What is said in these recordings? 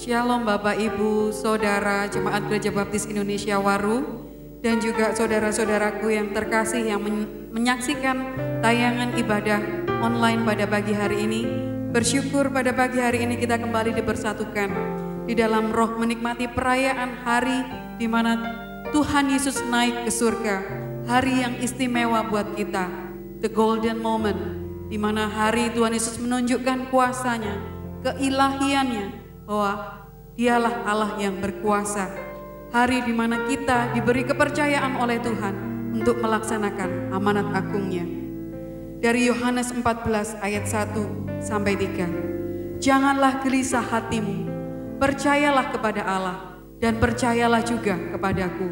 Shalom Bapak Ibu, Saudara Jemaat Gereja Baptis Indonesia Waru, dan juga saudara-saudaraku yang terkasih yang menyaksikan tayangan ibadah online pada pagi hari ini. Bersyukur pada pagi hari ini kita kembali dipersatukan di dalam roh menikmati perayaan hari di mana Tuhan Yesus naik ke surga. Hari yang istimewa buat kita, the golden moment, di mana hari Tuhan Yesus menunjukkan kuasanya, keilahiannya, bahwa dialah Allah yang berkuasa. Hari di mana kita diberi kepercayaan oleh Tuhan untuk melaksanakan amanat agungnya. Dari Yohanes 14 ayat 1 sampai 3. Janganlah gelisah hatimu, percayalah kepada Allah dan percayalah juga kepadaku.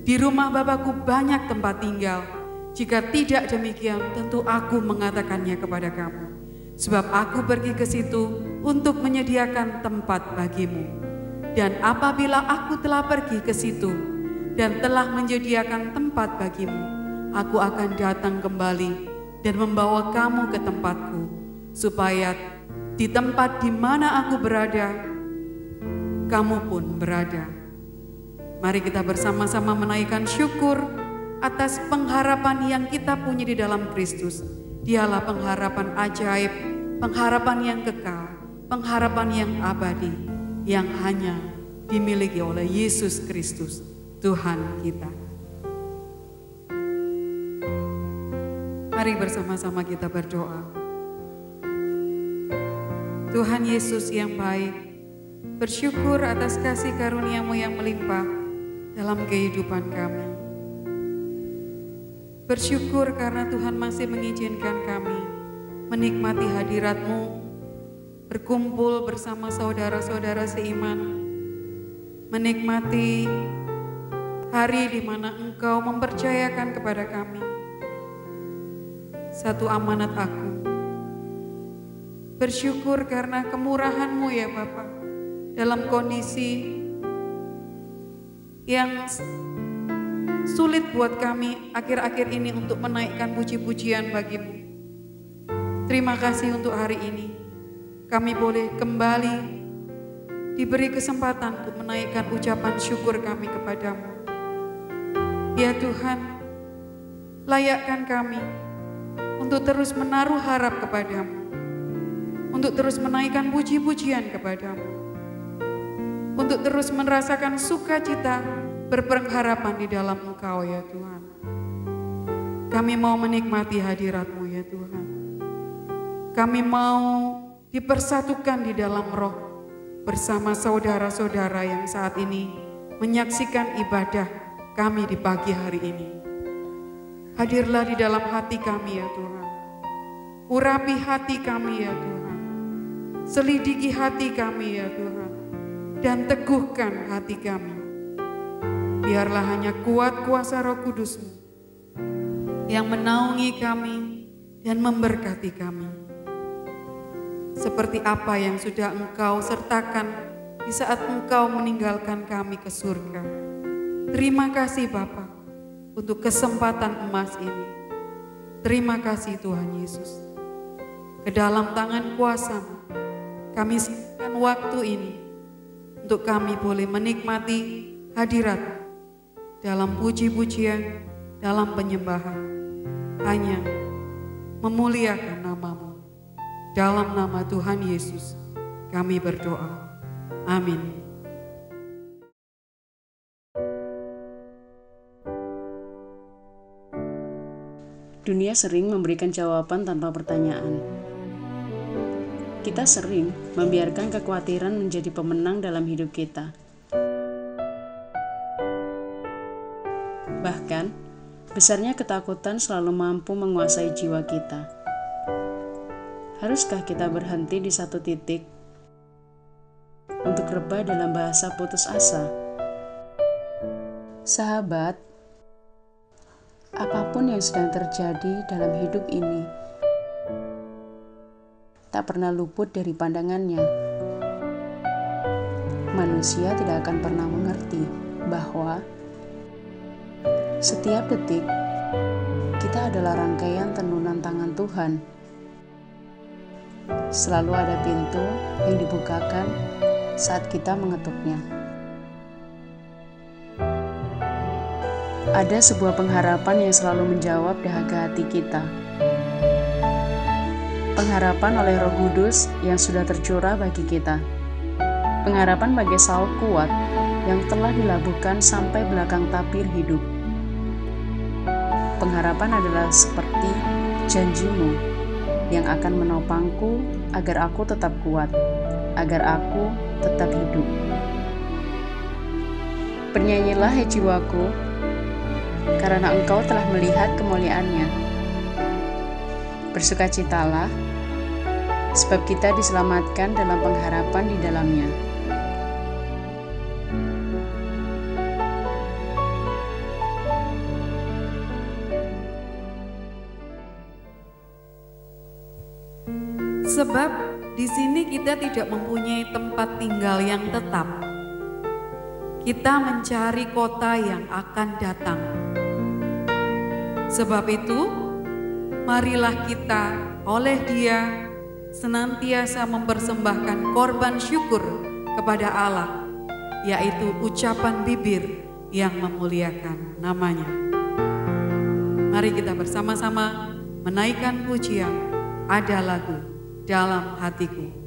Di rumah Bapakku banyak tempat tinggal. Jika tidak demikian, tentu aku mengatakannya kepada kamu. Sebab aku pergi ke situ untuk menyediakan tempat bagimu. Dan apabila aku telah pergi ke situ dan telah menyediakan tempat bagimu, aku akan datang kembali dan membawa kamu ke tempatku, supaya di tempat di mana aku berada, kamu pun berada. Mari kita bersama-sama menaikkan syukur atas pengharapan yang kita punya di dalam Kristus. Dialah pengharapan ajaib, pengharapan yang kekal, pengharapan yang abadi, yang hanya dimiliki oleh Yesus Kristus, Tuhan kita. Mari bersama-sama kita berdoa. Tuhan Yesus yang baik, bersyukur atas kasih karunia-Mu yang melimpah dalam kehidupan kami. Bersyukur karena Tuhan masih mengizinkan kami menikmati hadirat-Mu, berkumpul bersama saudara-saudara seiman, menikmati hari di mana Engkau mempercayakan kepada kami satu amanat agung. Bersyukur karena kemurahan-Mu ya Bapa, dalam kondisi yang sulit buat kami akhir-akhir ini untuk menaikkan puji-pujian bagi-Mu. Terima kasih untuk hari ini. Kami boleh kembali diberi kesempatan untuk menaikkan ucapan syukur kami kepadamu. Ya Tuhan, layakkan kami untuk terus menaruh harap kepadamu, untuk terus menaikkan puji-pujian kepadamu, untuk terus merasakan sukacita berpengharapan di dalam Engkau ya Tuhan. Kami mau menikmati hadirat-Mu ya Tuhan. Kami mau dipersatukan di dalam roh bersama saudara-saudara yang saat ini menyaksikan ibadah kami di pagi hari ini. Hadirlah di dalam hati kami ya Tuhan. Urapi hati kami ya Tuhan. Selidiki hati kami ya Tuhan. Dan teguhkan hati kami. Biarlah hanya kuat kuasa Roh Kudus-Mu yang menaungi kami dan memberkati kami. Seperti apa yang sudah Engkau sertakan di saat Engkau meninggalkan kami ke surga. Terima kasih Bapa untuk kesempatan emas ini. Terima kasih Tuhan Yesus. Ke dalam tangan kuasa-Mu kami serahkan waktu ini untuk kami boleh menikmati hadirat dalam puji-pujian, dalam penyembahan, hanya memuliakan nama-Mu. Dalam nama Tuhan Yesus kami berdoa. Amin. Dunia sering memberikan jawaban tanpa pertanyaan. Kita sering membiarkan kekhawatiran menjadi pemenang dalam hidup kita. Bahkan, besarnya ketakutan selalu mampu menguasai jiwa kita. Haruskah kita berhenti di satu titik untuk rebah dalam bahasa putus asa? Sahabat, apapun yang sedang terjadi dalam hidup ini tak pernah luput dari pandangannya. Manusia tidak akan pernah mengerti bahwa setiap detik kita adalah rangkaian tenunan tangan Tuhan. Selalu ada pintu yang dibukakan saat kita mengetuknya. Ada sebuah pengharapan yang selalu menjawab dahaga hati kita. Pengharapan oleh Roh Kudus yang sudah tercurah bagi kita. Pengharapan bagai sauk kuat yang telah dilabuhkan sampai belakang tabir hidup. Pengharapan adalah seperti janjimu yang akan menopangku agar aku tetap kuat, agar aku tetap hidup. Bernyanyilah hai jiwaku, karena engkau telah melihat kemuliaannya. Bersukacitalah, sebab kita diselamatkan dalam pengharapan di dalamnya. Sebab di sini kita tidak mempunyai tempat tinggal yang tetap. Kita mencari kota yang akan datang. Sebab itu, marilah kita oleh Dia senantiasa mempersembahkan korban syukur kepada Allah, yaitu ucapan bibir yang memuliakan namanya. Mari kita bersama-sama menaikkan pujian, ada lagu dalam hatiku.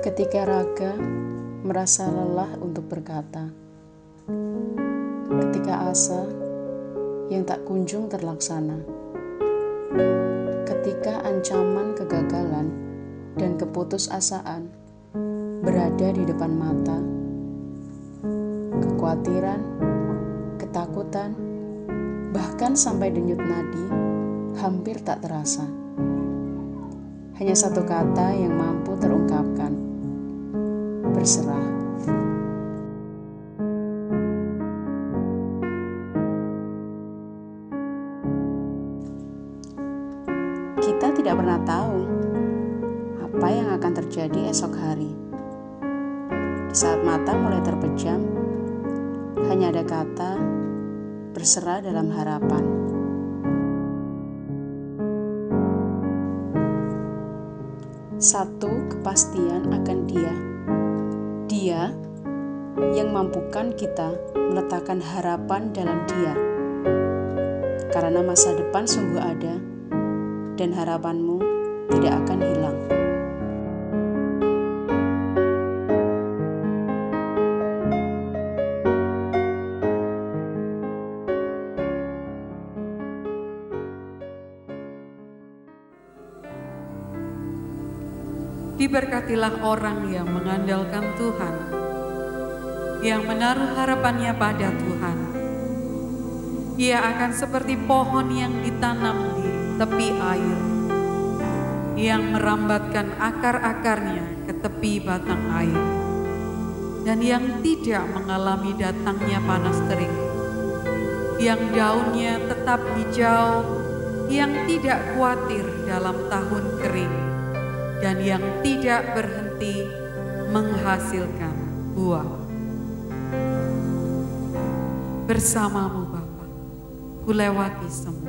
Ketika raga merasa lelah untuk berkata, ketika asa yang tak kunjung terlaksana, ketika ancaman kegagalan dan keputusasaan berada di depan mata, kekhawatiran, ketakutan, bahkan sampai denyut nadi hampir tak terasa. Hanya satu kata yang mampu terungkapkan: berserah. Kita tidak pernah tahu apa yang akan terjadi esok hari. Di saat mata mulai terpejam, hanya ada kata berserah dalam harapan. Satu kepastian akan Dia yang mampukan kita meletakkan harapan dalam Dia. Karena masa depan sungguh ada, dan harapanmu tidak akan hilang. Diberkatilah orang yang mengandalkan Tuhan, yang menaruh harapannya pada Tuhan. Ia akan seperti pohon yang ditanam di tepi air, yang merambatkan akar-akarnya ke tepi batang air, dan yang tidak mengalami datangnya panas terik, yang daunnya tetap hijau, yang tidak khawatir dalam tahun kering, dan yang tidak berhenti menghasilkan buah. Bersamamu Bapa, kulewati semua.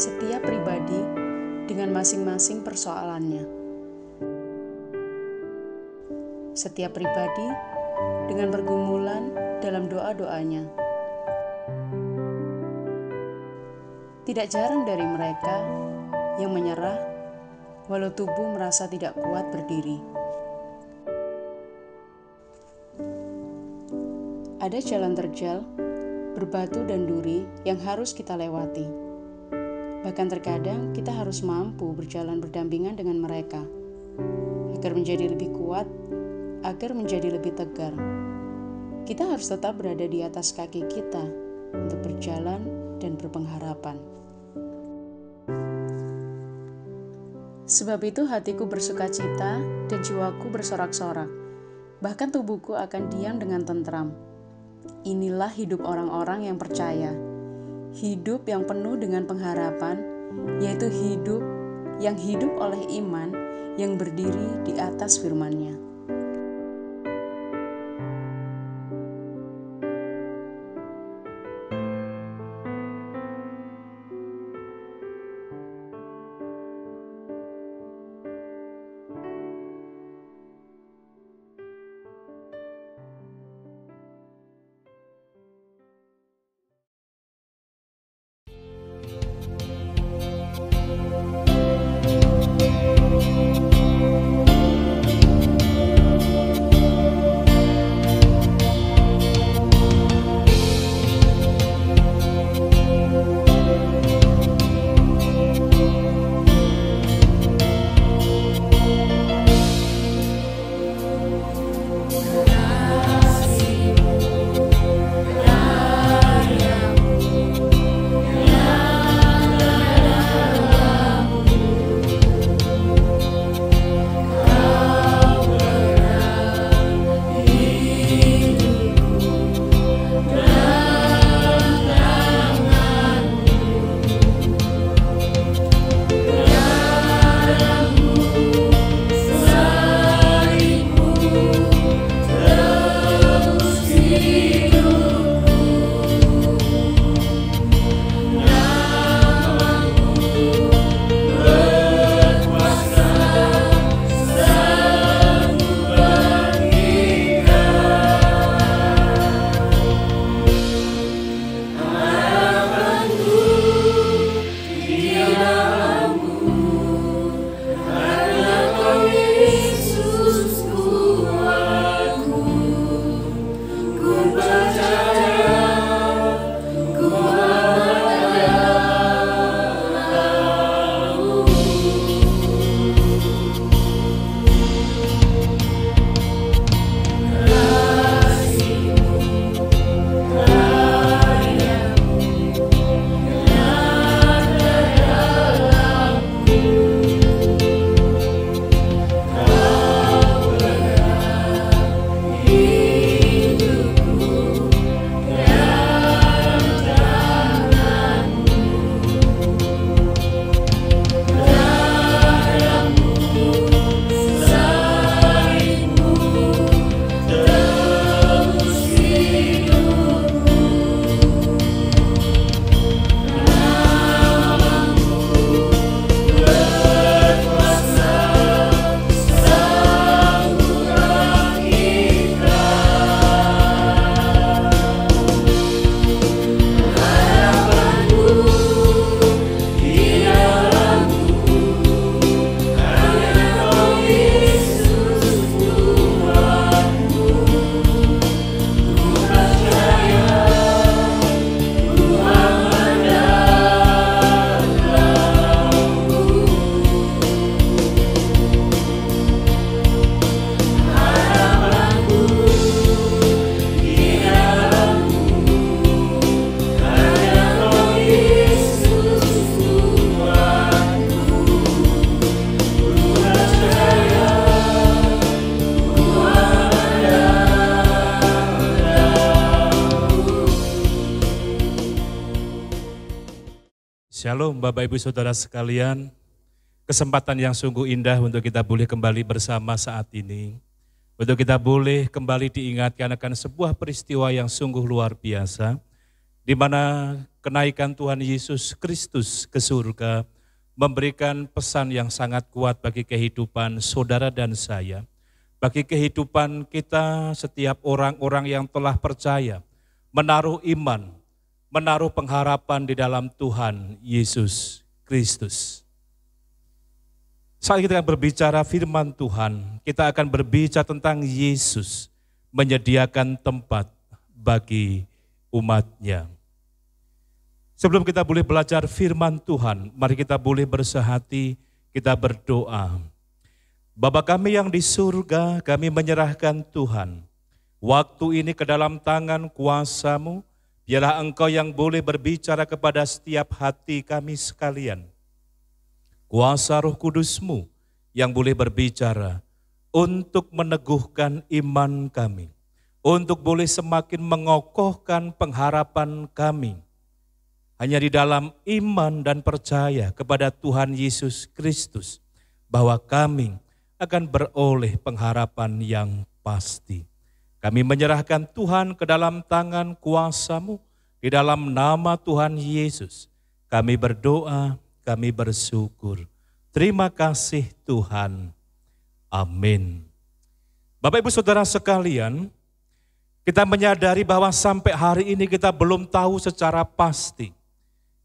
setiap pribadi dengan masing-masing persoalannya. Setiap pribadi dengan pergumulan dalam doa-doanya. Tidak jarang dari mereka yang menyerah walau tubuh merasa tidak kuat berdiri. Ada jalan terjal, berbatu dan duri yang harus kita lewati. Bahkan terkadang kita harus mampu berjalan berdampingan dengan mereka agar menjadi lebih kuat, agar menjadi lebih tegar. Kita harus tetap berada di atas kaki kita untuk berjalan dan berpengharapan. Sebab itu hatiku bersukacita dan jiwaku bersorak-sorak. Bahkan tubuhku akan diam dengan tentram. Inilah hidup orang-orang yang percaya. Hidup yang penuh dengan pengharapan, yaitu hidup yang hidup oleh iman yang berdiri di atas firman-Nya. Shalom Bapak Ibu Saudara sekalian, kesempatan yang sungguh indah untuk kita boleh kembali bersama saat ini. Untuk kita boleh kembali diingatkan akan sebuah peristiwa yang sungguh luar biasa, di mana kenaikan Tuhan Yesus Kristus ke surga memberikan pesan yang sangat kuat bagi kehidupan saudara dan saya, bagi kehidupan kita setiap orang-orang yang telah percaya, menaruh iman, menaruh pengharapan di dalam Tuhan Yesus Kristus. Saat kita akan berbicara firman Tuhan, kita akan berbicara tentang Yesus menyediakan tempat bagi umat-Nya. Sebelum kita boleh belajar firman Tuhan, mari kita boleh bersehati, kita berdoa. Bapa kami yang di surga, kami menyerahkan Tuhan waktu ini ke dalam tangan kuasa-Mu, biarlah Engkau yang boleh berbicara kepada setiap hati kami sekalian. Kuasa Roh Kudus-Mu yang boleh berbicara untuk meneguhkan iman kami, untuk boleh semakin mengokohkan pengharapan kami. Hanya di dalam iman dan percaya kepada Tuhan Yesus Kristus, bahwa kami akan beroleh pengharapan yang pasti. Kami menyerahkan Tuhan ke dalam tangan kuasa-Mu, di dalam nama Tuhan Yesus. Kami berdoa, kami bersyukur. Terima kasih Tuhan. Amin. Bapak Ibu Saudara sekalian, kita menyadari bahwa sampai hari ini kita belum tahu secara pasti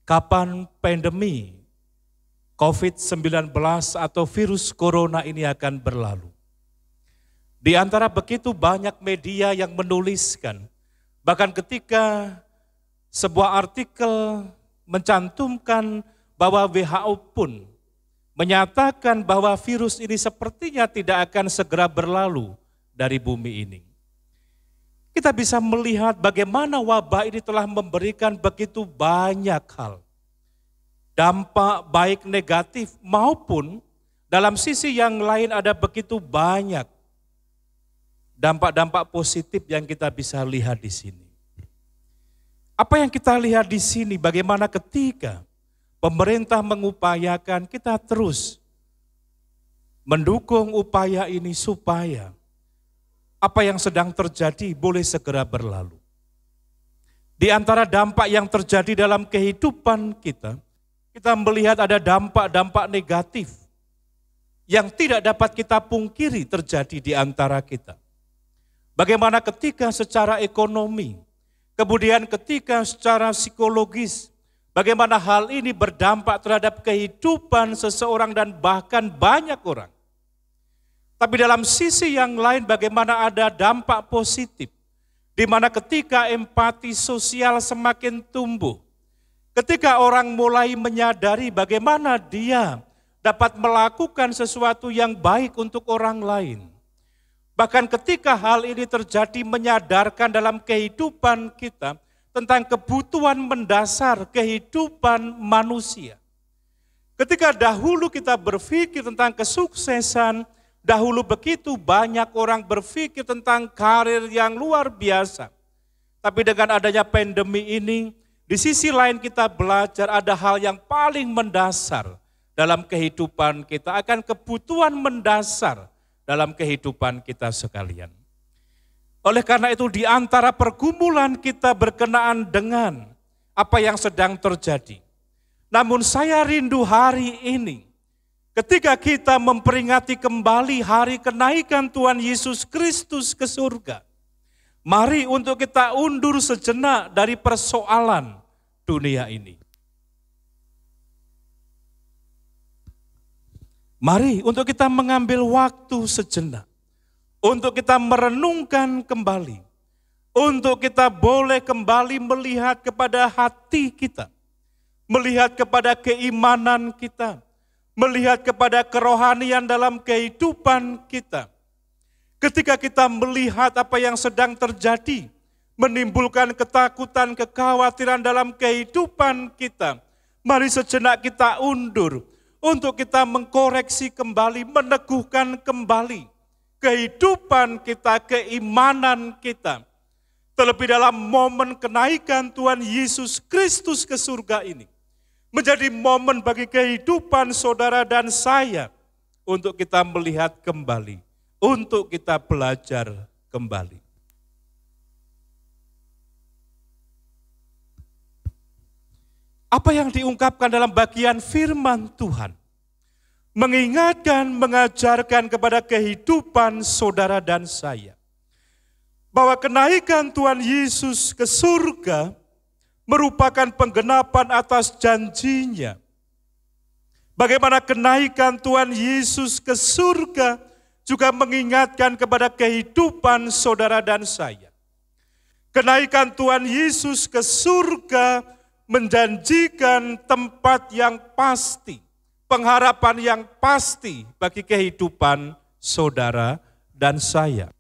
kapan pandemi COVID-19 atau virus corona ini akan berlalu. Di antara begitu banyak media yang menuliskan, bahkan ketika sebuah artikel mencantumkan bahwa WHO pun menyatakan bahwa virus ini sepertinya tidak akan segera berlalu dari bumi ini. Kita bisa melihat bagaimana wabah ini telah memberikan begitu banyak hal. Dampak baik negatif maupun dalam sisi yang lain ada begitu banyak dampak-dampak positif yang kita bisa lihat di sini. Apa yang kita lihat di sini, bagaimana ketika pemerintah mengupayakan kita terus mendukung upaya ini supaya apa yang sedang terjadi boleh segera berlalu. Di antara dampak yang terjadi dalam kehidupan kita melihat ada dampak-dampak negatif yang tidak dapat kita pungkiri terjadi di antara kita. Bagaimana ketika secara ekonomi, kemudian ketika secara psikologis, bagaimana hal ini berdampak terhadap kehidupan seseorang dan bahkan banyak orang. Tapi dalam sisi yang lain bagaimana ada dampak positif, di mana ketika empati sosial semakin tumbuh, ketika orang mulai menyadari bagaimana dia dapat melakukan sesuatu yang baik untuk orang lain. Bahkan ketika hal ini terjadi menyadarkan dalam kehidupan kita tentang kebutuhan mendasar kehidupan manusia. Ketika dahulu kita berpikir tentang kesuksesan, dahulu begitu banyak orang berpikir tentang karir yang luar biasa. Tapi dengan adanya pandemi ini, di sisi lain kita belajar ada hal yang paling mendasar dalam kehidupan kita, akan kebutuhan mendasar dalam kehidupan kita sekalian. Oleh karena itu di antara pergumulan kita berkenaan dengan apa yang sedang terjadi. Namun saya rindu hari ini, ketika kita memperingati kembali hari kenaikan Tuhan Yesus Kristus ke surga, mari untuk kita undur sejenak dari persoalan dunia ini. Mari untuk kita mengambil waktu sejenak, untuk kita merenungkan kembali, untuk kita boleh kembali melihat kepada hati kita, melihat kepada keimanan kita, melihat kepada kerohanian dalam kehidupan kita. Ketika kita melihat apa yang sedang terjadi, menimbulkan ketakutan, kekhawatiran dalam kehidupan kita, mari sejenak kita undur untuk kita mengkoreksi kembali, meneguhkan kembali kehidupan kita, keimanan kita. Terlebih dalam momen kenaikan Tuhan Yesus Kristus ke surga ini, menjadi momen bagi kehidupan saudara dan saya untuk kita melihat kembali, untuk kita belajar kembali. apa yang diungkapkan dalam bagian firman Tuhan. Mengingatkan, mengajarkan kepada kehidupan saudara dan saya. Bahwa kenaikan Tuhan Yesus ke surga merupakan penggenapan atas janjinya. Bagaimana kenaikan Tuhan Yesus ke surga juga mengingatkan kepada kehidupan saudara dan saya. Kenaikan Tuhan Yesus ke surga menjanjikan tempat yang pasti, pengharapan yang pasti bagi kehidupan saudara dan saya.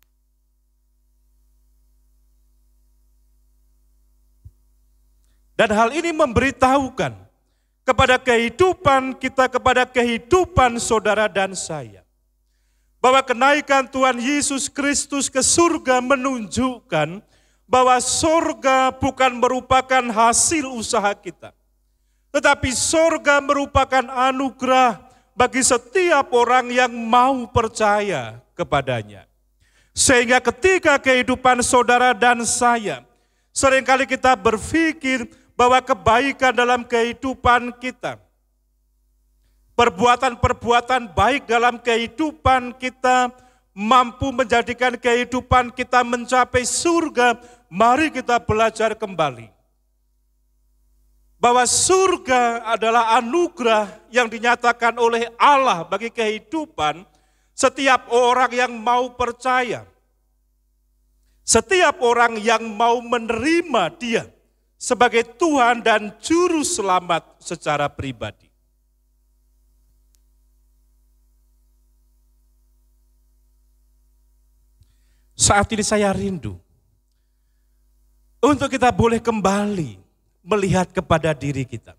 Dan hal ini memberitahukan kepada kehidupan kita, kepada kehidupan saudara dan saya, bahwa kenaikan Tuhan Yesus Kristus ke surga menunjukkan bahwa surga bukan merupakan hasil usaha kita, tetapi surga merupakan anugerah bagi setiap orang yang mau percaya kepadanya. Sehingga ketika kehidupan saudara dan saya, seringkali kita berpikir bahwa kebaikan dalam kehidupan kita, perbuatan-perbuatan baik dalam kehidupan kita mampu menjadikan kehidupan kita mencapai surga. Mari kita belajar kembali bahwa surga adalah anugerah yang dinyatakan oleh Allah bagi kehidupan setiap orang yang mau percaya, setiap orang yang mau menerima Dia sebagai Tuhan dan Juru Selamat secara pribadi. Saat ini saya rindu untuk kita boleh kembali melihat kepada diri kita.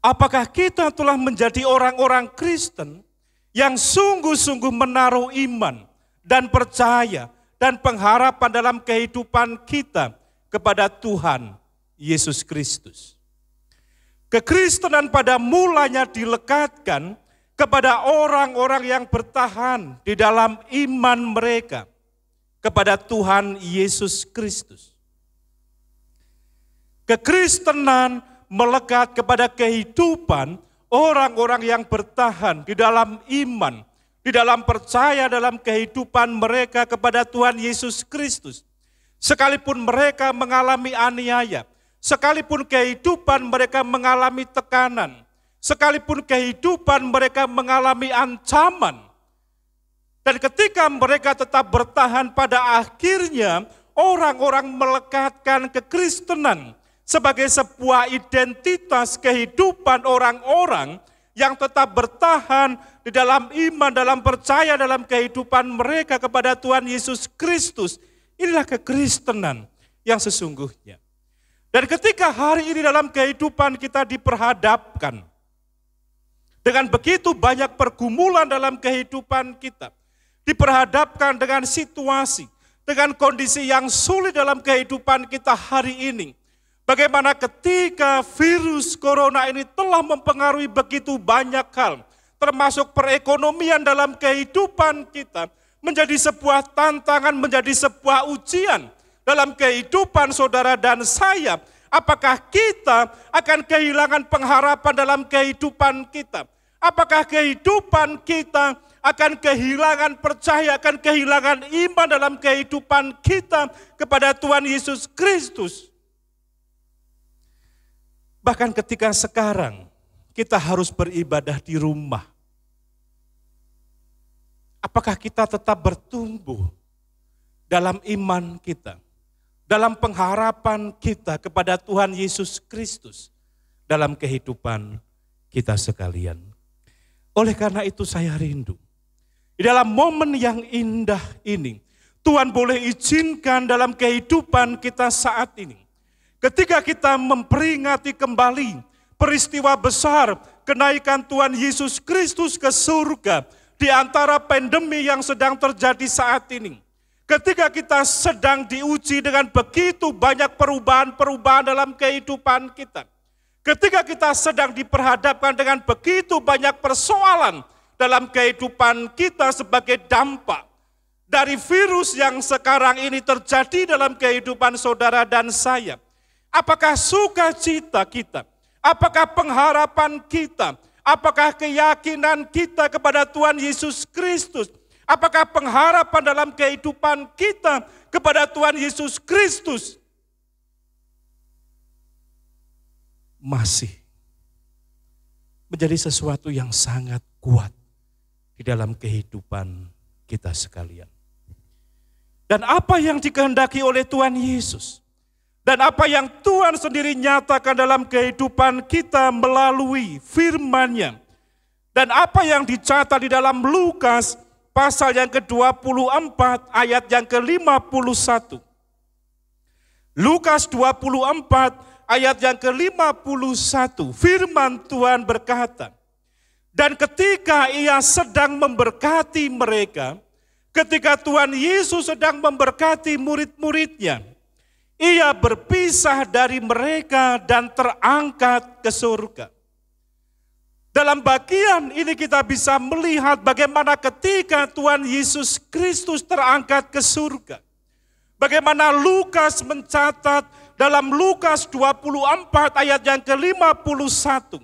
Apakah kita telah menjadi orang-orang Kristen yang sungguh-sungguh menaruh iman dan percaya dan pengharapan dalam kehidupan kita kepada Tuhan Yesus Kristus. Kekristenan pada mulanya dilekatkan kepada orang-orang yang bertahan di dalam iman mereka kepada Tuhan Yesus Kristus. Kekristenan melekat kepada kehidupan orang-orang yang bertahan di dalam iman, di dalam percaya dalam kehidupan mereka kepada Tuhan Yesus Kristus. Sekalipun mereka mengalami aniaya, sekalipun kehidupan mereka mengalami tekanan, sekalipun kehidupan mereka mengalami ancaman, dan ketika mereka tetap bertahan, pada akhirnya orang-orang melekatkan kekristenan sebagai sebuah identitas kehidupan orang-orang yang tetap bertahan di dalam iman, dalam percaya dalam kehidupan mereka kepada Tuhan Yesus Kristus. Inilah kekristenan yang sesungguhnya. Dan ketika hari ini dalam kehidupan kita diperhadapkan dengan begitu banyak pergumulan dalam kehidupan kita, diperhadapkan dengan situasi, dengan kondisi yang sulit dalam kehidupan kita hari ini. Bagaimana ketika virus corona ini telah mempengaruhi begitu banyak hal, termasuk perekonomian dalam kehidupan kita, menjadi sebuah tantangan, menjadi sebuah ujian dalam kehidupan saudara dan saya. Apakah kita akan kehilangan pengharapan dalam kehidupan kita? Apakah kehidupan kita akan kehilangan percaya, akan kehilangan iman dalam kehidupan kita kepada Tuhan Yesus Kristus? Bahkan ketika sekarang kita harus beribadah di rumah, apakah kita tetap bertumbuh dalam iman kita, dalam pengharapan kita kepada Tuhan Yesus Kristus dalam kehidupan kita sekalian? Oleh karena itu saya rindu, di dalam momen yang indah ini, Tuhan boleh izinkan dalam kehidupan kita saat ini, ketika kita memperingati kembali peristiwa besar kenaikan Tuhan Yesus Kristus ke surga di antara pandemi yang sedang terjadi saat ini. Ketika kita sedang diuji dengan begitu banyak perubahan-perubahan dalam kehidupan kita. Ketika kita sedang diperhadapkan dengan begitu banyak persoalan dalam kehidupan kita sebagai dampak dari virus yang sekarang ini terjadi dalam kehidupan saudara dan saya. Apakah sukacita kita, Apakah pengharapan kita? Apakah keyakinan kita kepada Tuhan Yesus Kristus? Apakah pengharapan dalam kehidupan kita kepada Tuhan Yesus Kristus masih menjadi sesuatu yang sangat kuat di dalam kehidupan kita sekalian? Dan apa yang dikehendaki oleh Tuhan Yesus? Dan apa yang Tuhan sendiri nyatakan dalam kehidupan kita melalui firman-Nya. Dan apa yang dicatat di dalam Lukas pasal yang ke-24 ayat yang ke-51. Lukas 24 ayat yang ke-51. Firman Tuhan berkata, dan ketika ia sedang memberkati mereka, ketika Tuhan Yesus sedang memberkati murid-muridnya, ia berpisah dari mereka dan terangkat ke surga. Dalam bagian ini kita bisa melihat bagaimana ketika Tuhan Yesus Kristus terangkat ke surga. Bagaimana Lukas mencatat dalam Lukas 24 ayat yang ke-51.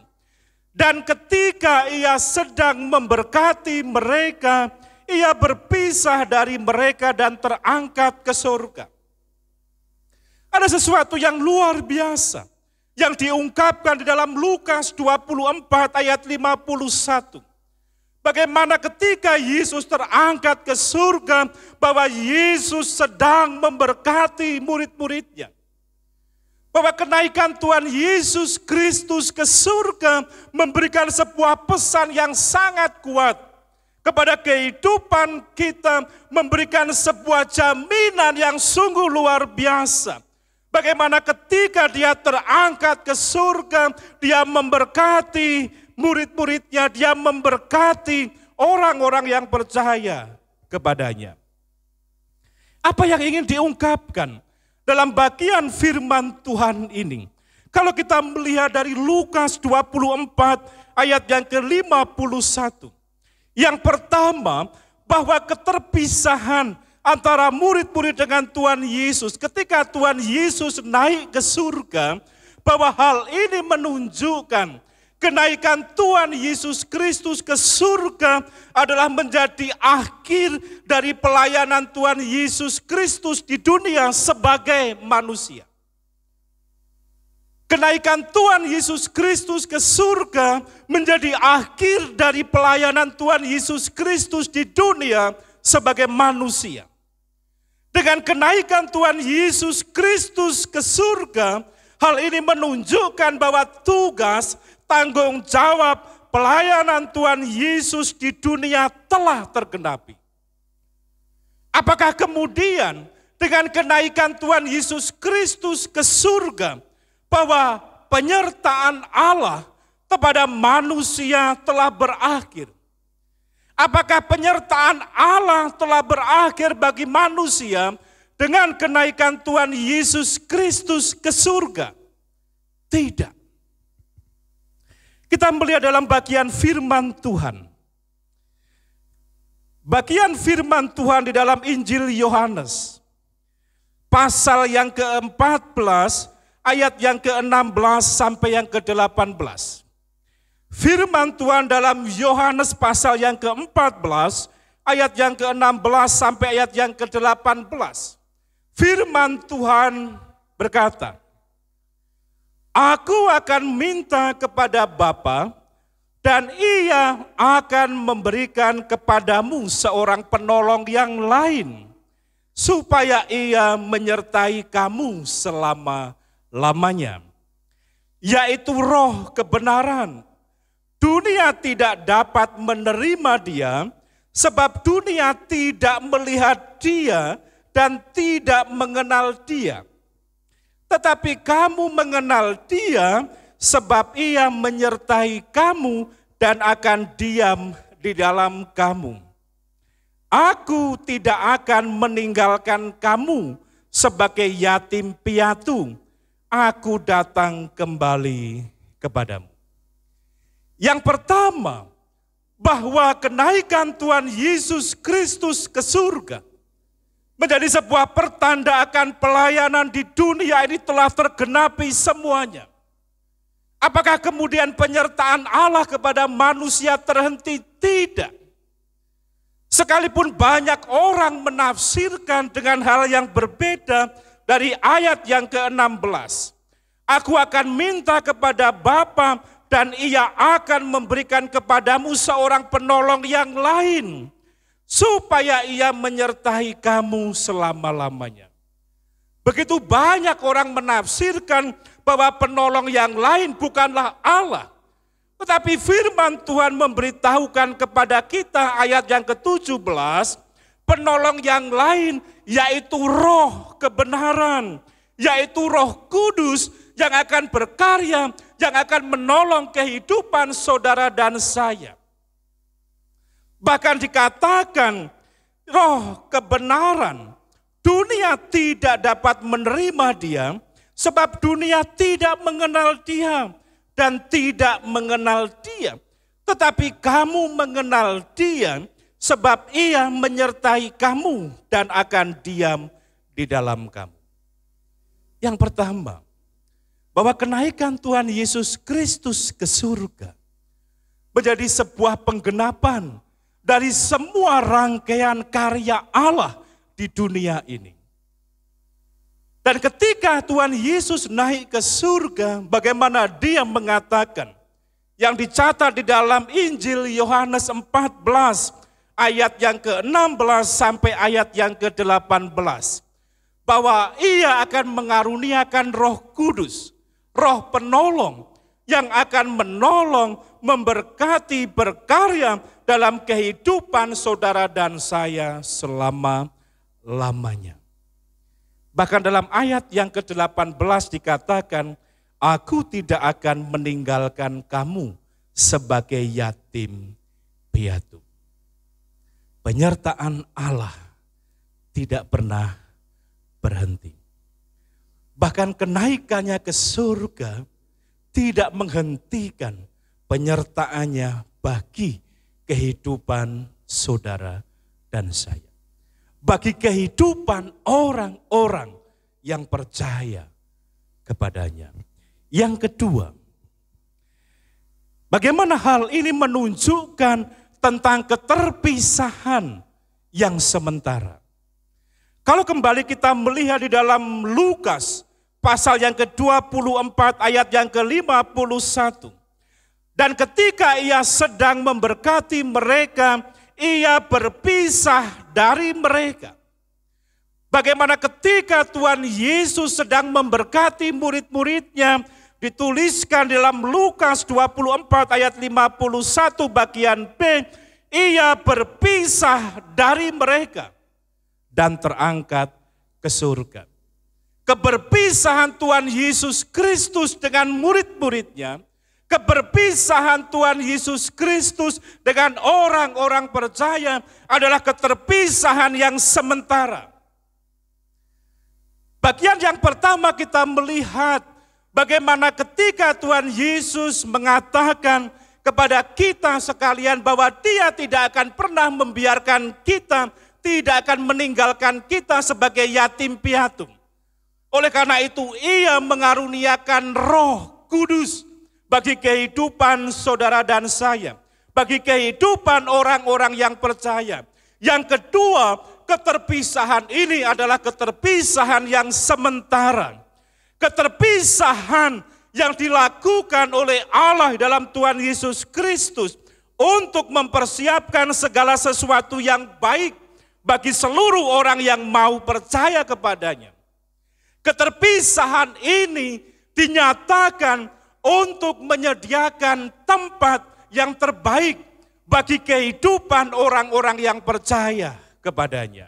Dan ketika ia sedang memberkati mereka, ia berpisah dari mereka dan terangkat ke surga. Ada sesuatu yang luar biasa yang diungkapkan di dalam Lukas 24 ayat 51. Bagaimana ketika Yesus terangkat ke surga, bahwa Yesus sedang memberkati murid-muridnya. Bahwa kenaikan Tuhan Yesus Kristus ke surga memberikan sebuah pesan yang sangat kuat kepada kehidupan kita, memberikan sebuah jaminan yang sungguh luar biasa. Bagaimana ketika dia terangkat ke surga, dia memberkati murid-muridnya, dia memberkati orang-orang yang percaya kepadanya. Apa yang ingin diungkapkan dalam bagian firman Tuhan ini? Kalau kita melihat dari Lukas 24 ayat yang ke-51. Yang pertama, bahwa keterpisahan antara murid-murid dengan Tuhan Yesus. Ketika Tuhan Yesus naik ke surga, bahwa hal ini menunjukkan kenaikan Tuhan Yesus Kristus ke surga adalah menjadi akhir dari pelayanan Tuhan Yesus Kristus di dunia sebagai manusia. Kenaikan Tuhan Yesus Kristus ke surga menjadi akhir dari pelayanan Tuhan Yesus Kristus di dunia sebagai manusia. Dengan kenaikan Tuhan Yesus Kristus ke surga, hal ini menunjukkan bahwa tugas, tanggung jawab, pelayanan Tuhan Yesus di dunia telah tergenapi. Apakah kemudian dengan kenaikan Tuhan Yesus Kristus ke surga, bahwa penyertaan Allah kepada manusia telah berakhir? Apakah penyertaan Allah telah berakhir bagi manusia dengan kenaikan Tuhan Yesus Kristus ke surga? Tidak. Kita melihat dalam bagian firman Tuhan. Bagian firman Tuhan di dalam Injil Yohanes. Pasal yang ke-14, ayat yang ke-16 sampai yang ke-18. Firman Tuhan dalam Yohanes pasal yang ke-14, ayat yang ke-16 sampai ayat yang ke-18. Firman Tuhan berkata, Aku akan minta kepada Bapa, dan Ia akan memberikan kepadamu seorang penolong yang lain, supaya Ia menyertai kamu selama-lamanya, yaitu Roh kebenaran. Dunia tidak dapat menerima Dia, sebab dunia tidak melihat Dia dan tidak mengenal Dia. Tetapi kamu mengenal Dia, sebab Ia menyertai kamu dan akan diam di dalam kamu. Aku tidak akan meninggalkan kamu sebagai yatim piatu. Aku datang kembali kepadamu. Yang pertama, bahwa kenaikan Tuhan Yesus Kristus ke surga menjadi sebuah pertanda akan pelayanan di dunia ini telah tergenapi semuanya. Apakah kemudian penyertaan Allah kepada manusia terhenti? Tidak. Sekalipun banyak orang menafsirkan dengan hal yang berbeda dari ayat yang ke-16. Aku akan minta kepada Bapa dan Ia akan memberikan kepadamu seorang penolong yang lain, supaya Ia menyertai kamu selama-lamanya. Begitu banyak orang menafsirkan bahwa penolong yang lain bukanlah Allah. Tetapi firman Tuhan memberitahukan kepada kita ayat yang ke-17, penolong yang lain yaitu Roh kebenaran, yaitu Roh Kudus yang akan berkarya, yang akan menolong kehidupan saudara dan saya. Bahkan dikatakan Roh kebenaran, dunia tidak dapat menerima Dia sebab dunia tidak mengenal Dia dan tidak mengenal Dia. Tetapi kamu mengenal Dia sebab Ia menyertai kamu dan akan diam di dalam kamu. Yang pertama, bahwa kenaikan Tuhan Yesus Kristus ke surga menjadi sebuah penggenapan dari semua rangkaian karya Allah di dunia ini. Dan ketika Tuhan Yesus naik ke surga, bagaimana Dia mengatakan, yang dicatat di dalam Injil Yohanes 14 ayat yang ke-16 sampai ayat yang ke-18, bahwa Ia akan mengaruniakan Roh Kudus, Roh penolong yang akan menolong, memberkati, berkarya dalam kehidupan saudara dan saya selama-lamanya. Bahkan dalam ayat yang ke-18 dikatakan, aku tidak akan meninggalkan kamu sebagai yatim piatu. Penyertaan Allah tidak pernah berhenti. Bahkan kenaikannya ke surga tidak menghentikan penyertaannya bagi kehidupan saudara dan saya. Bagi kehidupan orang-orang yang percaya kepadanya. Yang kedua, bagaimana hal ini menunjukkan tentang keterpisahan yang sementara. Kalau kembali kita melihat di dalam Lukas pasal yang ke-24 ayat yang ke-51. Dan ketika Ia sedang memberkati mereka, Ia berpisah dari mereka. Bagaimana ketika Tuhan Yesus sedang memberkati murid-muridnya, dituliskan dalam Lukas 24 ayat 51 bagian B, Ia berpisah dari mereka dan terangkat ke surga. Keberpisahan Tuhan Yesus Kristus dengan murid-muridnya, keberpisahan Tuhan Yesus Kristus dengan orang-orang percaya adalah keterpisahan yang sementara. Bagian yang pertama kita melihat bagaimana ketika Tuhan Yesus mengatakan kepada kita sekalian bahwa Dia tidak akan pernah membiarkan kita, tidak akan meninggalkan kita sebagai yatim piatu. Oleh karena itu Ia mengaruniakan Roh Kudus bagi kehidupan saudara dan saya, bagi kehidupan orang-orang yang percaya. Yang kedua, keterpisahan ini adalah keterpisahan yang sementara. Keterpisahan yang dilakukan oleh Allah dalam Tuhan Yesus Kristus untuk mempersiapkan segala sesuatu yang baik bagi seluruh orang yang mau percaya kepadanya. Keterpisahan ini dinyatakan untuk menyediakan tempat yang terbaik bagi kehidupan orang-orang yang percaya kepadanya.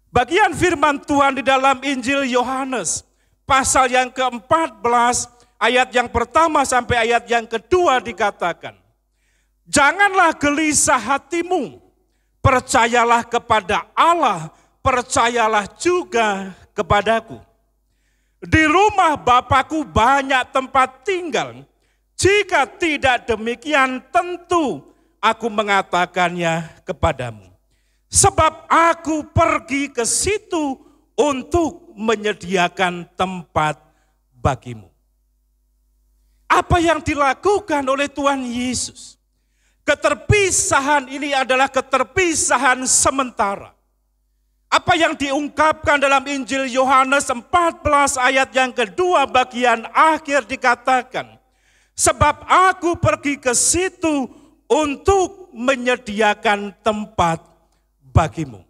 Bagian firman Tuhan di dalam Injil Yohanes pasal yang ke-14 ayat yang pertama sampai ayat yang kedua dikatakan, janganlah gelisah hatimu, percayalah kepada Allah, percayalah juga kepadaku. Di rumah Bapakku banyak tempat tinggal, jika tidak demikian tentu aku mengatakannya kepadamu. Sebab aku pergi ke situ untuk menyediakan tempat bagimu. Apa yang dilakukan oleh Tuhan Yesus? Keterpisahan ini adalah keterpisahan sementara. Apa yang diungkapkan dalam Injil Yohanes 14 ayat yang kedua bagian akhir dikatakan, sebab aku pergi ke situ untuk menyediakan tempat bagimu.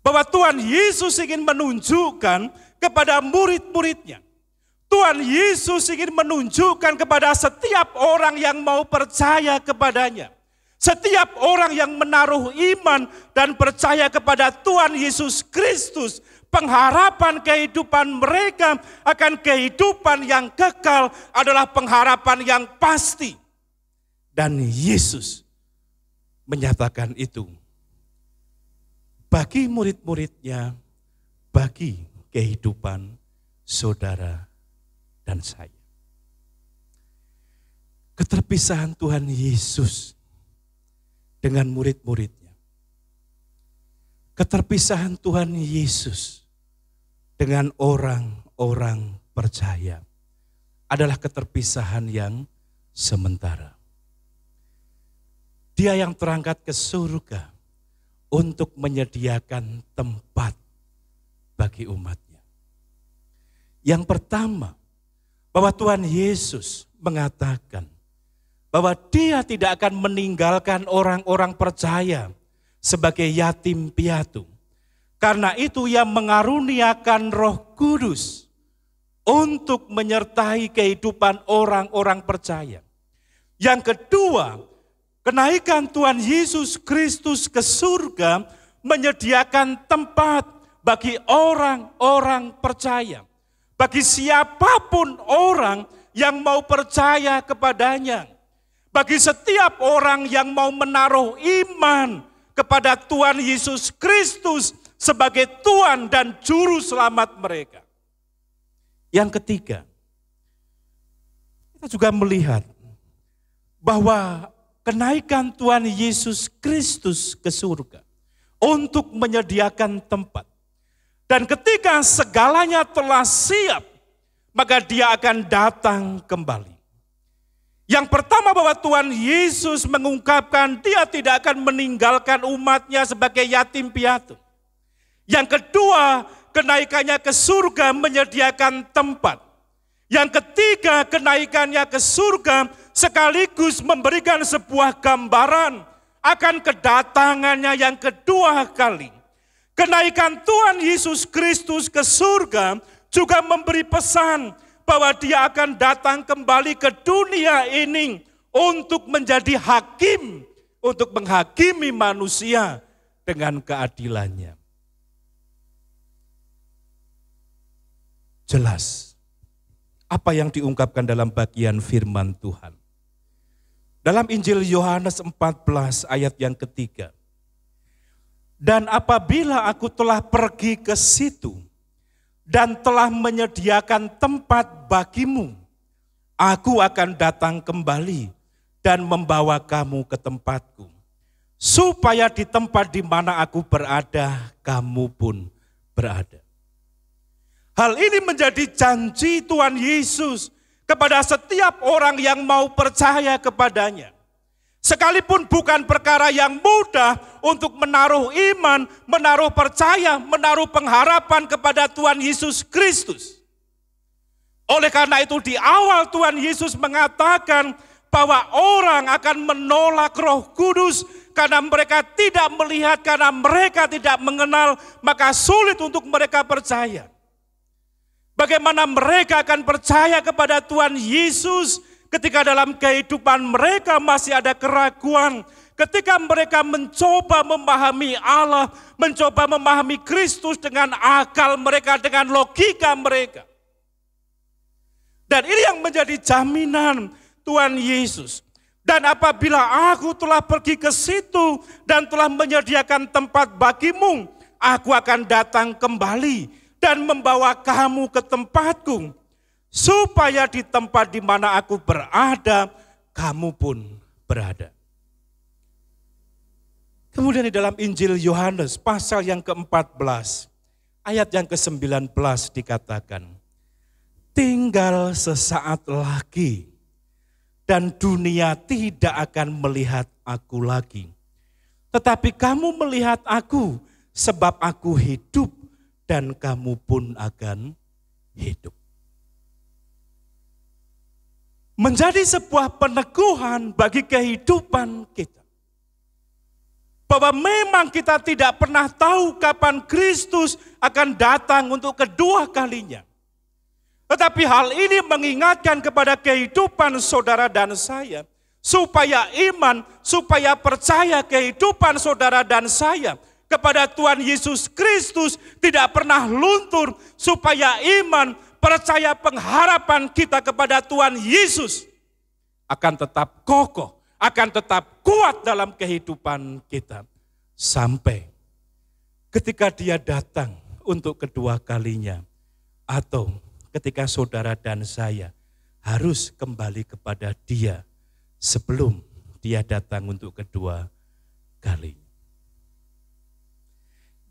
Bahwa Tuhan Yesus ingin menunjukkan kepada murid-muridnya. Tuhan Yesus ingin menunjukkan kepada setiap orang yang mau percaya kepadanya. Setiap orang yang menaruh iman dan percaya kepada Tuhan Yesus Kristus, pengharapan kehidupan mereka akan kehidupan yang kekal adalah pengharapan yang pasti. Dan Yesus menyatakan itu bagi murid-muridnya, bagi kehidupan saudara dan saya. Keterpisahan Tuhan Yesus dengan murid-muridnya. Keterpisahan Tuhan Yesus dengan orang-orang percaya adalah keterpisahan yang sementara. Dia yang terangkat ke surga untuk menyediakan tempat bagi umatnya. Yang pertama, bahwa Tuhan Yesus mengatakan bahwa dia tidak akan meninggalkan orang-orang percaya sebagai yatim piatu. Karena itu ia mengaruniakan Roh Kudus untuk menyertai kehidupan orang-orang percaya. Yang kedua, kenaikan Tuhan Yesus Kristus ke surga menyediakan tempat bagi orang-orang percaya. Bagi siapapun orang yang mau percaya kepadanya. Bagi setiap orang yang mau menaruh iman kepada Tuhan Yesus Kristus sebagai Tuhan dan Juru Selamat mereka. Yang ketiga, kita juga melihat bahwa kenaikan Tuhan Yesus Kristus ke surga untuk menyediakan tempat. Dan ketika segalanya telah siap, maka dia akan datang kembali. Yang pertama bahwa Tuhan Yesus mengungkapkan dia tidak akan meninggalkan umatnya sebagai yatim piatu. Yang kedua, kenaikannya ke surga menyediakan tempat. Yang ketiga, kenaikannya ke surga sekaligus memberikan sebuah gambaran akan kedatangannya yang kedua kali. Kenaikan Tuhan Yesus Kristus ke surga juga memberi pesan bahwa dia akan datang kembali ke dunia ini untuk menjadi hakim, untuk menghakimi manusia dengan keadilannya. Jelas apa yang diungkapkan dalam bagian firman Tuhan. Dalam Injil Yohanes 14 ayat yang ketiga. Dan apabila aku telah pergi ke situ dan telah menyediakan tempat bagimu, aku akan datang kembali dan membawa kamu ke tempatku, supaya di tempat di mana aku berada, kamu pun berada. Hal ini menjadi janji Tuhan Yesus kepada setiap orang yang mau percaya kepadanya. Sekalipun bukan perkara yang mudah untuk menaruh iman, menaruh percaya, menaruh pengharapan kepada Tuhan Yesus Kristus. Oleh karena itu di awal Tuhan Yesus mengatakan bahwa orang akan menolak Roh Kudus karena mereka tidak melihat, karena mereka tidak mengenal, maka sulit untuk mereka percaya. Bagaimana mereka akan percaya kepada Tuhan Yesus ketika dalam kehidupan mereka masih ada keraguan, ketika mereka mencoba memahami Allah, mencoba memahami Kristus dengan akal mereka, dengan logika mereka. Dan ini yang menjadi jaminan Tuhan Yesus. Dan apabila aku telah pergi ke situ dan telah menyediakan tempat bagimu, aku akan datang kembali dan membawa kamu ke tempatku, supaya di tempat di mana aku berada, kamu pun berada. Kemudian di dalam Injil Yohanes pasal yang ke-14, ayat yang ke-19 dikatakan, tinggal sesaat lagi dan dunia tidak akan melihat aku lagi. Tetapi kamu melihat aku sebab aku hidup dan kamu pun akan hidup. Menjadi sebuah peneguhan bagi kehidupan kita. Bahwa memang kita tidak pernah tahu kapan Kristus akan datang untuk kedua kalinya. Tetapi hal ini mengingatkan kepada kehidupan saudara dan saya. Supaya iman, supaya percaya kehidupan saudara dan saya kepada Tuhan Yesus Kristus tidak pernah luntur. Supaya iman, percaya pengharapan kita kepada Tuhan Yesus akan tetap kokoh, akan tetap kuat dalam kehidupan kita. Sampai ketika Dia datang untuk kedua kalinya. Atau ketika saudara dan saya harus kembali kepada Dia sebelum Dia datang untuk kedua kalinya.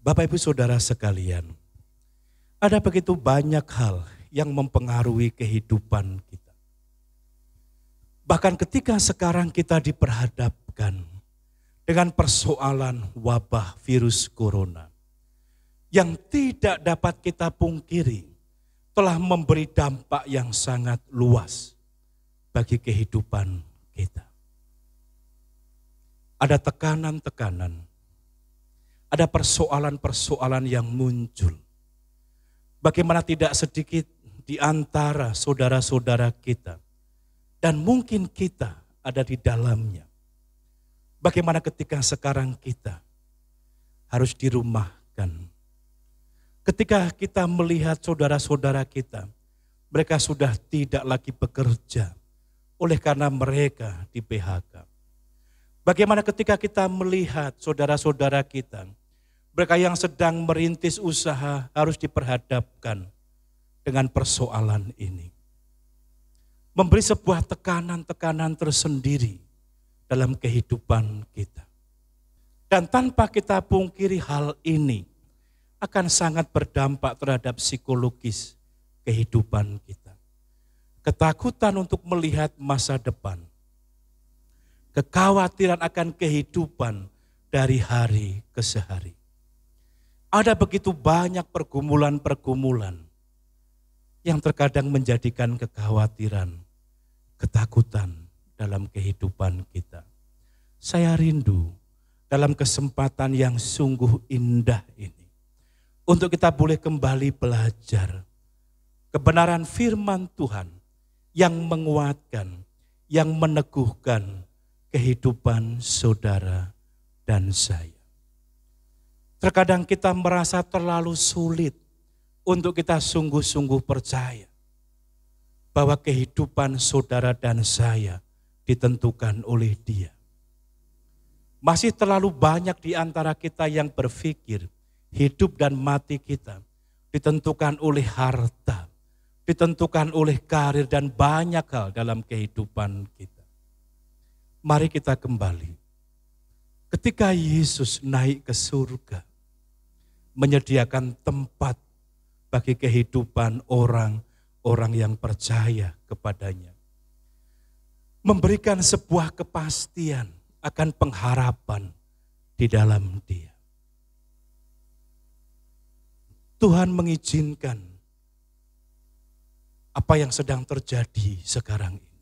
Bapak Ibu Saudara sekalian, ada begitu banyak hal yang mempengaruhi kehidupan kita. Bahkan ketika sekarang kita diperhadapkan dengan persoalan wabah virus corona yang tidak dapat kita pungkiri telah memberi dampak yang sangat luas bagi kehidupan kita. Ada tekanan-tekanan, ada persoalan-persoalan yang muncul. Bagaimana tidak sedikit di antara saudara-saudara kita, dan mungkin kita ada di dalamnya. Bagaimana ketika sekarang kita harus dirumahkan. Ketika kita melihat saudara-saudara kita, mereka sudah tidak lagi bekerja oleh karena mereka di PHK. Bagaimana ketika kita melihat saudara-saudara kita, mereka yang sedang merintis usaha harus diperhadapkan dengan persoalan ini. Memberi sebuah tekanan-tekanan tersendiri dalam kehidupan kita. Dan tanpa kita pungkiri hal ini akan sangat berdampak terhadap psikologis kehidupan kita. Ketakutan untuk melihat masa depan. Kekhawatiran akan kehidupan dari hari ke hari. Ada begitu banyak pergumulan-pergumulan yang terkadang menjadikan kekhawatiran, ketakutan dalam kehidupan kita. Saya rindu dalam kesempatan yang sungguh indah ini untuk kita boleh kembali belajar kebenaran firman Tuhan yang menguatkan, yang meneguhkan kehidupan saudara dan saya. Terkadang kita merasa terlalu sulit untuk kita sungguh-sungguh percaya bahwa kehidupan saudara dan saya ditentukan oleh Dia. Masih terlalu banyak di antara kita yang berpikir hidup dan mati kita ditentukan oleh harta, ditentukan oleh karir dan banyak hal dalam kehidupan kita. Mari kita kembali. Ketika Yesus naik ke surga, menyediakan tempat bagi kehidupan orang-orang yang percaya kepadanya. Memberikan sebuah kepastian akan pengharapan di dalam Dia. Tuhan mengizinkan apa yang sedang terjadi sekarang ini.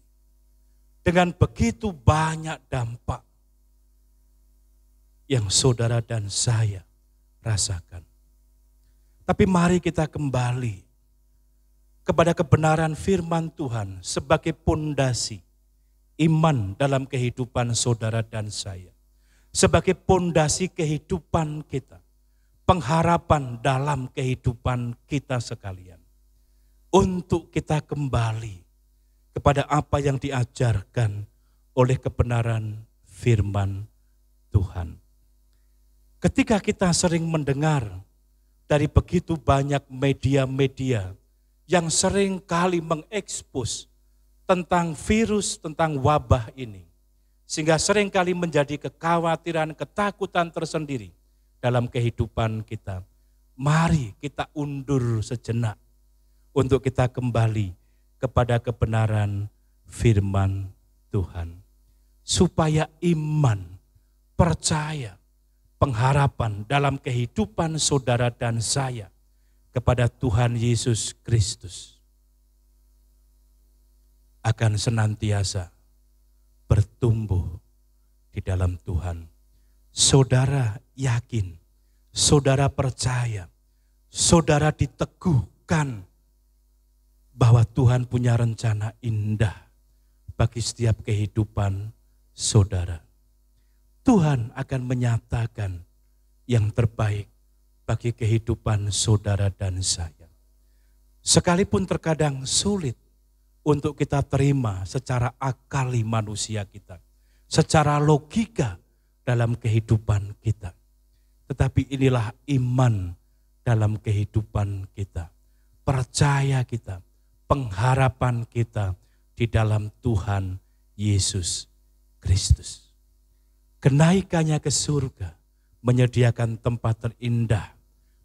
Dengan begitu banyak dampak yang saudara dan saya rasakan. Tapi mari kita kembali kepada kebenaran firman Tuhan sebagai pondasi iman dalam kehidupan saudara dan saya. Sebagai pondasi kehidupan kita. Pengharapan dalam kehidupan kita sekalian. Untuk kita kembali kepada apa yang diajarkan oleh kebenaran firman Tuhan. Ketika kita sering mendengar dari begitu banyak media-media yang sering kali mengekspos tentang virus, tentang wabah ini. Sehingga sering kali menjadi kekhawatiran, ketakutan tersendiri dalam kehidupan kita. Mari kita undur sejenak untuk kita kembali kepada kebenaran firman Tuhan. Supaya iman, percaya, pengharapan dalam kehidupan saudara dan saya kepada Tuhan Yesus Kristus akan senantiasa bertumbuh di dalam Tuhan. Saudara yakin, saudara percaya, saudara diteguhkan bahwa Tuhan punya rencana indah bagi setiap kehidupan saudara. Tuhan akan menyatakan yang terbaik bagi kehidupan saudara dan saya. Sekalipun terkadang sulit untuk kita terima secara akali manusia kita, secara logika dalam kehidupan kita. Tetapi inilah iman dalam kehidupan kita. Percaya kita, pengharapan kita di dalam Tuhan Yesus Kristus. Kenaikannya ke surga menyediakan tempat terindah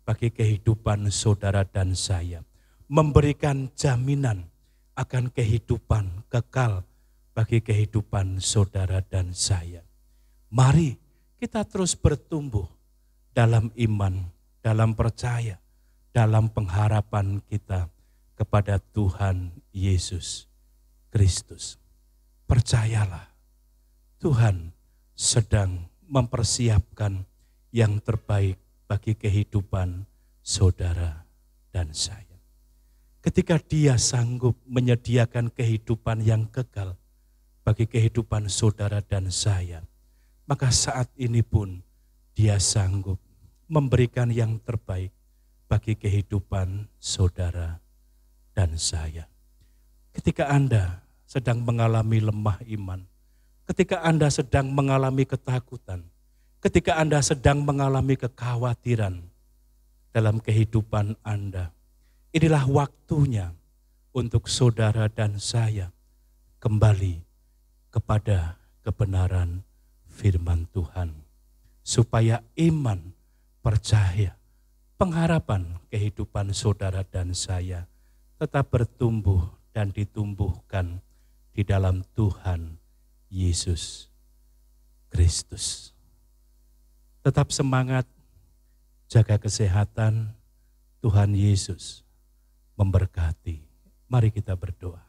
bagi kehidupan saudara dan saya. Memberikan jaminan akan kehidupan kekal bagi kehidupan saudara dan saya. Mari kita terus bertumbuh dalam iman, dalam percaya, dalam pengharapan kita kepada Tuhan Yesus Kristus. Percayalah, Tuhan sedang mempersiapkan yang terbaik bagi kehidupan saudara dan saya. Ketika Dia sanggup menyediakan kehidupan yang kekal bagi kehidupan saudara dan saya, maka saat ini pun Dia sanggup memberikan yang terbaik bagi kehidupan saudara dan saya. Ketika Anda sedang mengalami lemah iman, ketika Anda sedang mengalami ketakutan, ketika Anda sedang mengalami kekhawatiran dalam kehidupan Anda, inilah waktunya untuk saudara dan saya kembali kepada kebenaran firman Tuhan. Supaya iman, percaya, pengharapan kehidupan saudara dan saya tetap bertumbuh dan ditumbuhkan di dalam Tuhan Yesus Kristus. Tetap semangat, jaga kesehatan, Tuhan Yesus memberkati. Mari kita berdoa.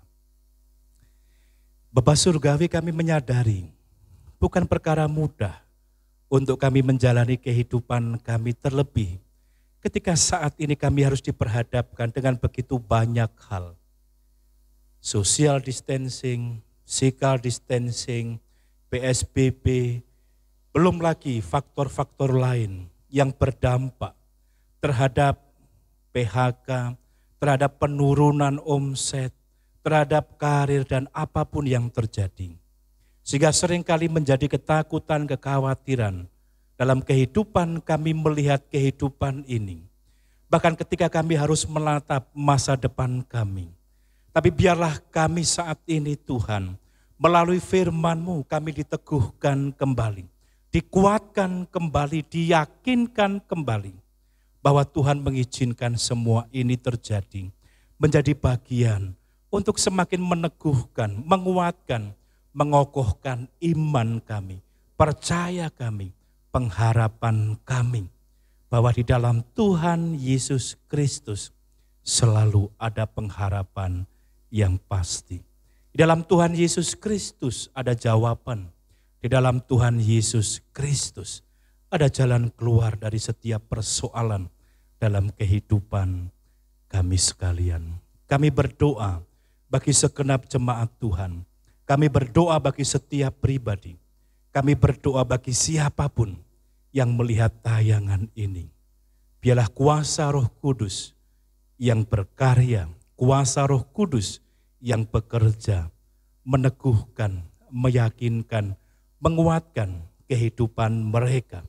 Bapa Surgawi, kami menyadari bukan perkara mudah untuk kami menjalani kehidupan kami, terlebih ketika saat ini kami harus diperhadapkan dengan begitu banyak hal. Social distancing, physical distancing, PSBB, belum lagi faktor-faktor lain yang berdampak terhadap PHK, terhadap penurunan omset, terhadap karir dan apapun yang terjadi. Sehingga seringkali menjadi ketakutan, kekhawatiran dalam kehidupan kami melihat kehidupan ini. Bahkan ketika kami harus menatap masa depan kami. Tapi biarlah kami saat ini Tuhan, melalui firman-Mu kami diteguhkan kembali, dikuatkan kembali, diyakinkan kembali bahwa Tuhan mengizinkan semua ini terjadi, menjadi bagian untuk semakin meneguhkan, menguatkan, mengokohkan iman kami, percaya kami, pengharapan kami, bahwa di dalam Tuhan Yesus Kristus selalu ada pengharapan yang pasti. Di dalam Tuhan Yesus Kristus ada jawaban. Di dalam Tuhan Yesus Kristus ada jalan keluar dari setiap persoalan dalam kehidupan kami sekalian. Kami berdoa bagi segenap jemaat Tuhan. Kami berdoa bagi setiap pribadi. Kami berdoa bagi siapapun yang melihat tayangan ini. Biarlah kuasa Roh Kudus yang berkarya, kuasa Roh Kudus yang bekerja, meneguhkan, meyakinkan, menguatkan kehidupan mereka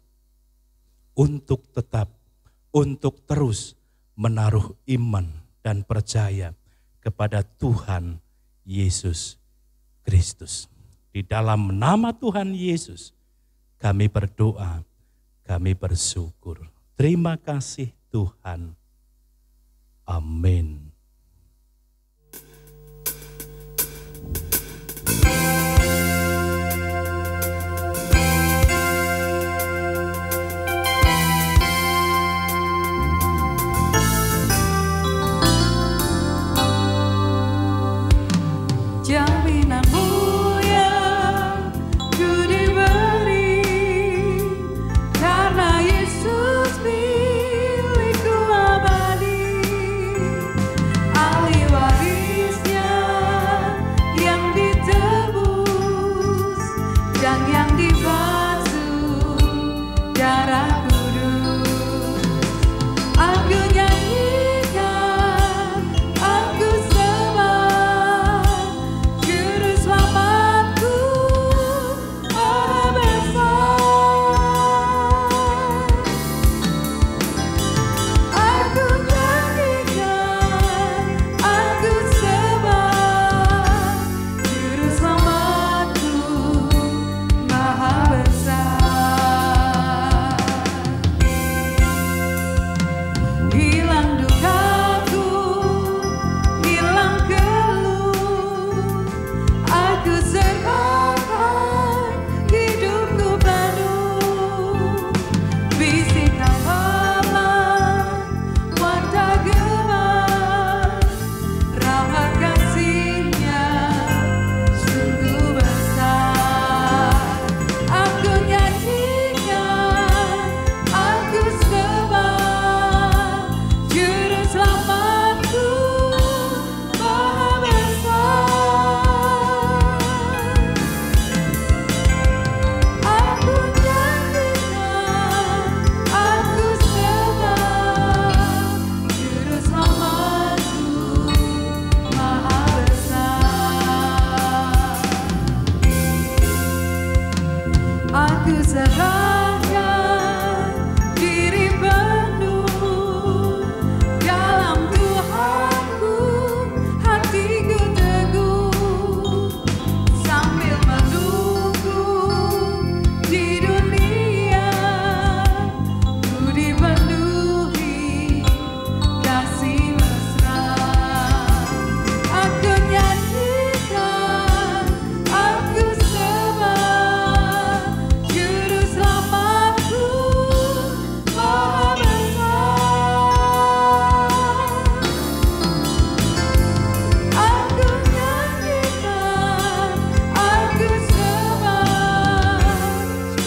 untuk tetap, untuk terus menaruh iman dan percaya kepada Tuhan Yesus Kristus. Di dalam nama Tuhan Yesus kami berdoa, kami bersyukur. Terima kasih Tuhan. Amin. serahkan diri penuh dalam Tuhanku, hatiku teguh sambil menunggu di dunia ku dipenuhi kasih mesra. Aku nyanyikan, aku sembah Juru Selamatku Maha Besar. Aku nyanyikan, aku sembah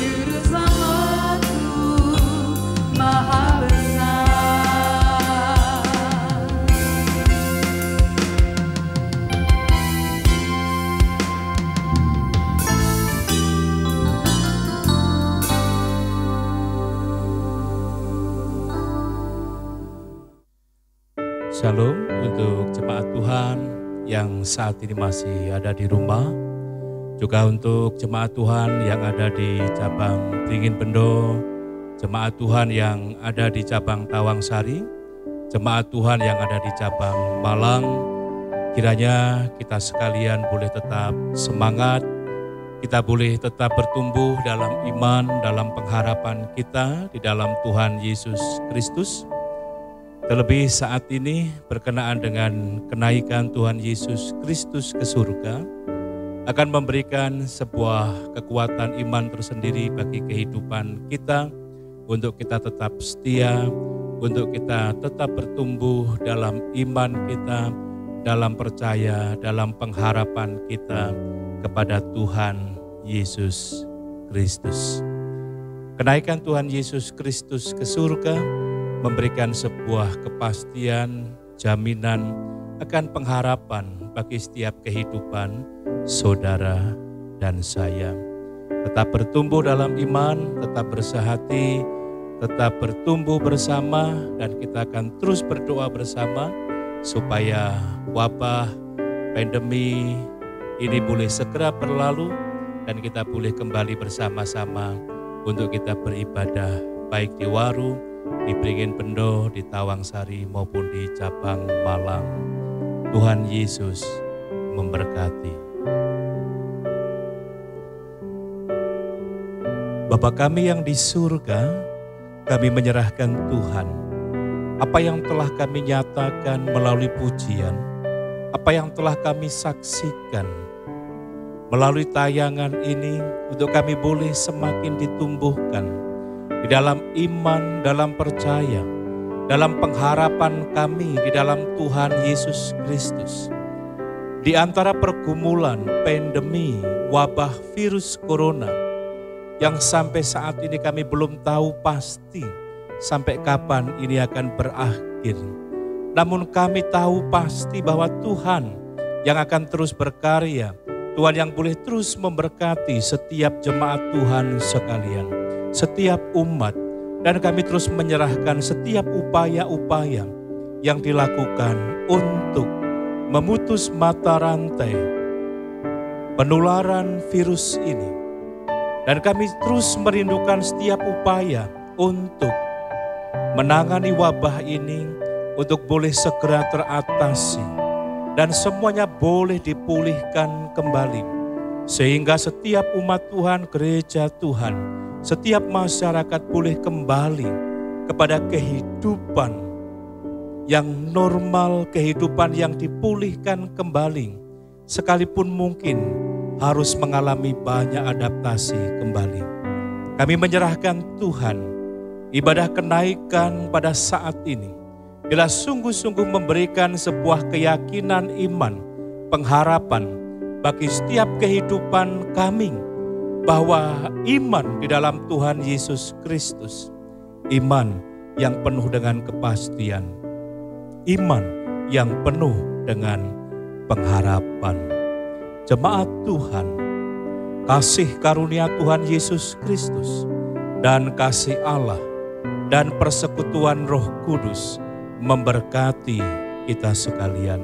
Juru Selamatku Maha Besar. Shalom untuk jemaat Tuhan yang saat ini masih ada di rumah, juga untuk jemaat Tuhan yang ada di cabang Beringin Bendo, jemaat Tuhan yang ada di cabang Tawangsari, jemaat Tuhan yang ada di cabang Malang. Kiranya kita sekalian boleh tetap semangat, kita boleh tetap bertumbuh dalam iman, dalam pengharapan kita di dalam Tuhan Yesus Kristus. Terlebih saat ini berkenaan dengan kenaikan Tuhan Yesus Kristus ke surga akan memberikan sebuah kekuatan iman tersendiri bagi kehidupan kita untuk kita tetap setia, untuk kita tetap bertumbuh dalam iman kita, dalam percaya, dalam pengharapan kita kepada Tuhan Yesus Kristus. Kenaikan Tuhan Yesus Kristus ke surga memberikan sebuah kepastian, jaminan akan pengharapan bagi setiap kehidupan saudara dan saya. Tetap bertumbuh dalam iman, tetap bersehati, tetap bertumbuh bersama, dan kita akan terus berdoa bersama supaya wabah pandemi ini boleh segera berlalu dan kita boleh kembali bersama-sama untuk kita beribadah baik di Waru, di Beringin Bendo, di Tawangsari maupun di cabang Malang. Tuhan Yesus memberkati. Bapa kami yang di surga, kami menyerahkan Tuhan apa yang telah kami nyatakan melalui pujian, apa yang telah kami saksikan melalui tayangan ini, untuk kami boleh semakin ditumbuhkan di dalam iman, dalam percaya, dalam pengharapan kami di dalam Tuhan Yesus Kristus. Di antara pergumulan pandemi wabah virus corona yang sampai saat ini kami belum tahu pasti sampai kapan ini akan berakhir. Namun kami tahu pasti bahwa Tuhan yang akan terus berkarya, Tuhan yang boleh terus memberkati setiap jemaat Tuhan sekalian, setiap umat, dan kami terus menyerahkan setiap upaya-upaya yang dilakukan untuk memutus mata rantai penularan virus ini. Dan kami terus merindukan setiap upaya untuk menangani wabah ini, untuk boleh segera teratasi dan semuanya boleh dipulihkan kembali, sehingga setiap umat Tuhan, gereja Tuhan, setiap masyarakat boleh kembali kepada kehidupan yang normal, kehidupan yang dipulihkan kembali, sekalipun mungkin harus mengalami banyak adaptasi kembali. Kami menyerahkan Tuhan, ibadah kenaikan pada saat ini bila sungguh-sungguh memberikan sebuah keyakinan iman, pengharapan bagi setiap kehidupan kami, bahwa iman di dalam Tuhan Yesus Kristus, iman yang penuh dengan kepastian, iman yang penuh dengan pengharapan. Jemaat Tuhan, kasih karunia Tuhan Yesus Kristus dan kasih Allah dan persekutuan Roh Kudus memberkati kita sekalian.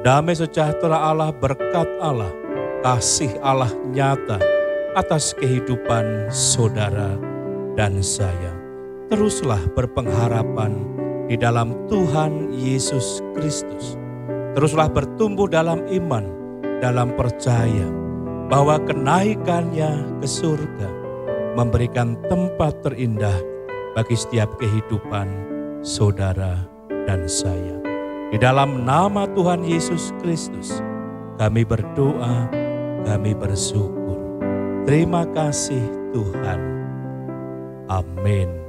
Damai sejahtera Allah, berkat Allah, kasih Allah nyata atas kehidupan saudara dan saya. Teruslah berpengharapan di dalam Tuhan Yesus Kristus. Teruslah bertumbuh dalam iman, dalam percaya bahwa kenaikannya ke surga memberikan tempat terindah bagi setiap kehidupan saudara dan saya. Di dalam nama Tuhan Yesus Kristus, kami berdoa, kami bersyukur. Terima kasih Tuhan. Amin.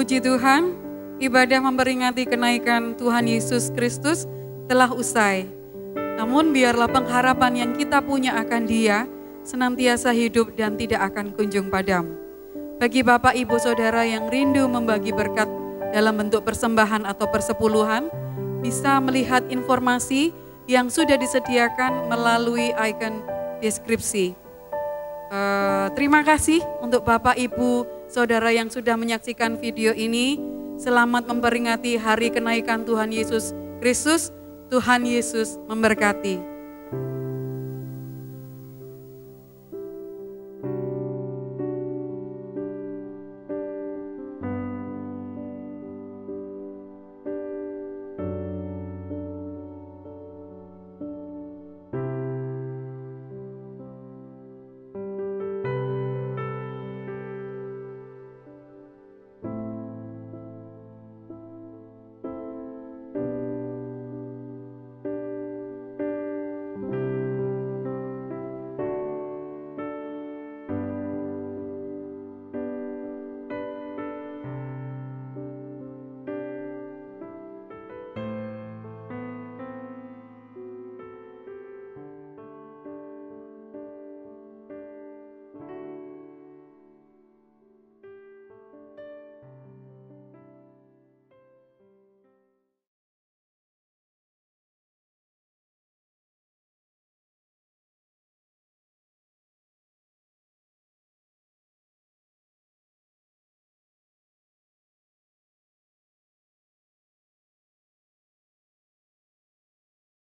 Puji Tuhan, ibadah memperingati kenaikan Tuhan Yesus Kristus telah usai. Namun biarlah pengharapan yang kita punya akan Dia senantiasa hidup dan tidak akan kunjung padam. Bagi Bapak, Ibu, Saudara yang rindu membagi berkat dalam bentuk persembahan atau persepuluhan, bisa melihat informasi yang sudah disediakan melalui icon deskripsi. Terima kasih untuk Bapak, Ibu, Saudara yang sudah menyaksikan video ini. Selamat memperingati hari kenaikan Tuhan Yesus Kristus. Tuhan Yesus memberkati.